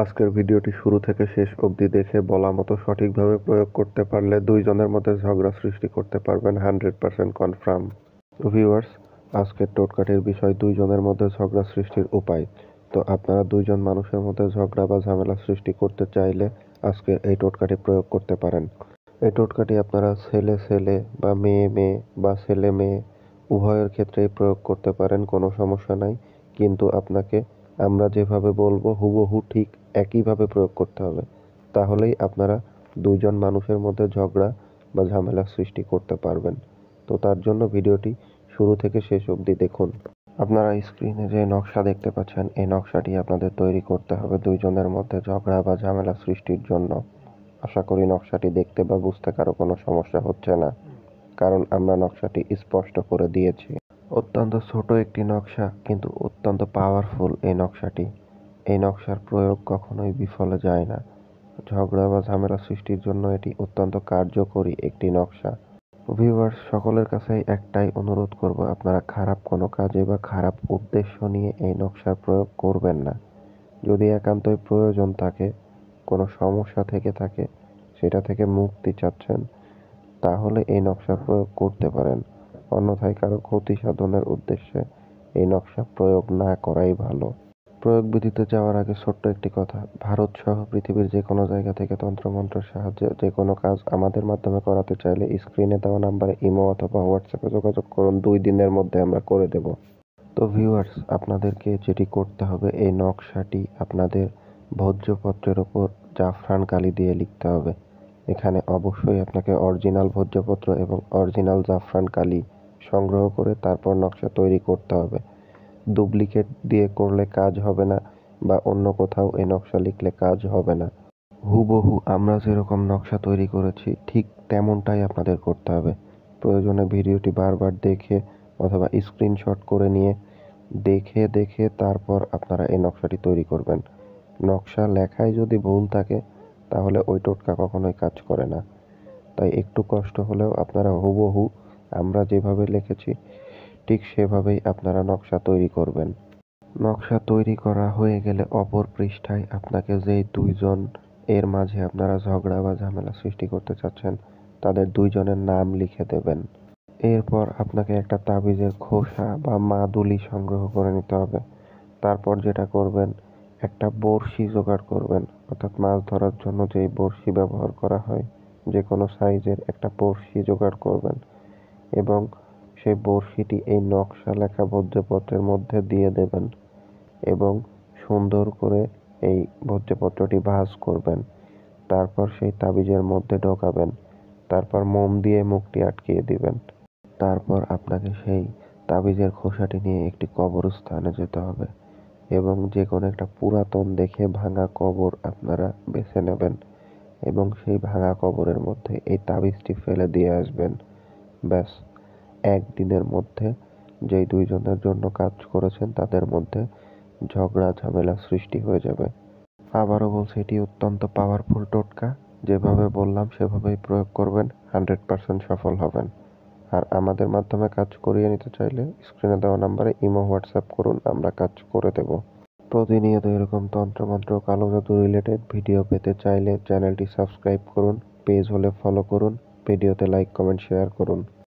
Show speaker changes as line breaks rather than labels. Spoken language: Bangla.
আজকের ভিডিওটি শুরু থেকে শেষ অবধি দেখে বলা মতো সঠিকভাবে প্রয়োগ করতে পারলে দুইজনের মধ্যে ঝগড়া সৃষ্টি করতে পারবেন 100% কনফার্ম। ভিউয়ার্স, আজকের টোটকাটির বিষয় দুইজনের মধ্যে ঝগড়া সৃষ্টির উপায়। তো আপনারা দুইজন মানুষের মধ্যে ঝগড়া বা ঝামেলা সৃষ্টি করতে চাইলে আজকের এই টোটকাটি প্রয়োগ করতে পারেন। এই টোটকাটি আপনারা ছেলে ছেলে বা মেয়ে মেয়ে বা ছেলে মেয়ে উভয়ের ক্ষেত্রেই প্রয়োগ করতে পারেন, কোনো সমস্যা নাই। কিন্তু আপনাকে আমরা যেভাবে বলবো হুবহু ঠিক একইভাবে প্রয়োগ করতে হবে, তাহলেই আপনারা দুইজন মানুষের মধ্যে ঝগড়া বা ঝামেলা সৃষ্টি করতে পারবেন। তো তার জন্য ভিডিওটি শুরু থেকে শেষ অবধি দেখুন। আপনারা স্ক্রিনে যে নকশা দেখতে পাচ্ছেন, এই নকশাটি আপনাদের তৈরি করতে হবে দুইজনের মধ্যে ঝগড়া বা ঝামেলা সৃষ্টির জন্য। আশা করি নকশাটি দেখতে বা বুঝতে কারো কোনো সমস্যা হচ্ছে না, কারণ আমরা নকশাটি স্পষ্ট করে দিয়েছি। অত্যন্ত ছোট একটি নকশা, কিন্তু অত্যন্ত পাওয়ারফুল এই নকশাটি। এই নকশার প্রয়োগ কখনোই বিফলে যায় না। ঝগড়া বা ঝামেলা সৃষ্টির জন্য এটি অত্যন্ত কার্যকরী একটি নকশা। ভিউয়ার্স, সকলের কাছেই একটাই অনুরোধ করব, আপনারা খারাপ কোনো কাজে বা খারাপ উদ্দেশ্য নিয়ে এই নকশার প্রয়োগ করবেন না। যদি একান্তই প্রয়োজন থাকে, কোনো সমস্যা থেকে থাকে, সেটা থেকে মুক্তি চাচ্ছেন, তাহলে এই নকশা প্রয়োগ করতে পারেন। অন্যথায় কারো ক্ষতি সাধনের উদ্দেশ্যে এই নকশা প্রয়োগ না করাই ভালো। প্রয়োগ বিধিতে যাওয়ার আগে ছোট্ট একটি কথা, ভারত সহ পৃথিবীর যে কোনো জায়গা থেকে তন্ত্রমন্ত্রের সাহায্যে যে কোনো কাজ আমাদের মাধ্যমে করাতে চাইলে স্ক্রিনে দেওয়া নাম্বারে ইমো অথবা হোয়াটসঅ্যাপে যোগাযোগ করুন, 2 দিনের মধ্যে আমরা করে দেব। তো ভিউয়ার্স, আপনাদেরকে যেটি করতে হবে, এই নকশাটি আপনাদের ভোজ্যপত্রের ওপর জাফরান কালি দিয়ে লিখতে হবে। এখানে অবশ্যই আপনাকে অরিজিনাল ভোজ্যপত্র এবং অরিজিনাল জাফরান কালি সংগ্রহ করে তারপর নকশা তৈরি করতে হবে। ডুপ্লিকেট দিয়ে করলে কাজ হবে না, বা অন্য কোথাও এই নকশা লিখলে কাজ হবে না। হুবহু আমরা যেরকম নকশা তৈরি করেছি ঠিক তেমনটাই আপনাদের করতে হবে। প্রয়োজনে ভিডিওটি বারবার দেখে অথবা স্ক্রিনশট করে নিয়ে দেখে দেখে তারপর আপনারা এই নকশাটি তৈরি করবেন। নকশা লেখায় যদি ভুল থাকে, তাহলে ওই টোটকা কখনোই কাজ করে না। তাই একটু কষ্ট হলেও আপনারা হুবহু আমরা যেভাবে লিখেছি ঠিক সেভাবেই আপনারা নকশা তৈরি করবেন। নকশা তৈরি করা হয়ে গেলে অপর পৃষ্ঠায় আপনাকে যেই দুইজন এর মাঝে আপনারা ঝগড়া বা ঝামেলা সৃষ্টি করতে চাচ্ছেন, তাদের দুইজনের নাম লিখে দেবেন। এরপর আপনাকে একটা তাবিজের খোসা বা মাদুলি সংগ্রহ করে নিতে হবে। তারপর যেটা করবেন, একটা বড়শি জোগাড় করবেন, অর্থাৎ মাছ ধরার জন্য যেই বড়শি ব্যবহার করা হয়, যে কোনো সাইজের একটা বড়শি জোগাড় করবেন এবং সেই বড়শিটি এই নকশা লেখা ভোজ্যপত্রের মধ্যে দিয়ে দেবেন এবং সুন্দর করে এই ভোজ্যপত্রটি ভাঁজ করবেন। তারপর সেই তাবিজের মধ্যে ঢোকাবেন। তারপর মোম দিয়ে মুখটি আটকিয়ে দিবেন। তারপর আপনাকে সেই তাবিজের খোসাটি নিয়ে একটি কবরস্থানে যেতে হবে এবং যে কোনো একটা পুরাতন দেখে ভাঙা কবর আপনারা বেছে নেবেন এবং সেই ভাঙা কবরের মধ্যে এই তাবিজটি ফেলে দিয়ে আসবেন। ব্যাস, 1 দিনের মধ্যে যেই দুইজনের জন্য কাজ করেছেন তাদের মধ্যে ঝগড়া ঝামেলা সৃষ্টি হয়ে যাবে। আবারও বলছি, এটি অত্যন্ত পাওয়ারফুল টোটকা। যেভাবে বললাম সেভাবেই প্রয়োগ করবেন, 100% সফল হবেন। আর আমাদের মাধ্যমে কাজ করিয়ে নিতে চাইলে স্ক্রিনে দেওয়া নাম্বারে ইমো হোয়াটসঅ্যাপ করুন, আমরা কাজ করে দেব। প্রতিনিয়ত এরকম তন্ত্রমন্ত্র কালো জাদু রিলেটেড ভিডিও পেতে চাইলে চ্যানেলটি সাবস্ক্রাইব করুন, পেজ হলে ফলো করুন, ভিডিওতে লাইক কমেন্ট শেয়ার করুন।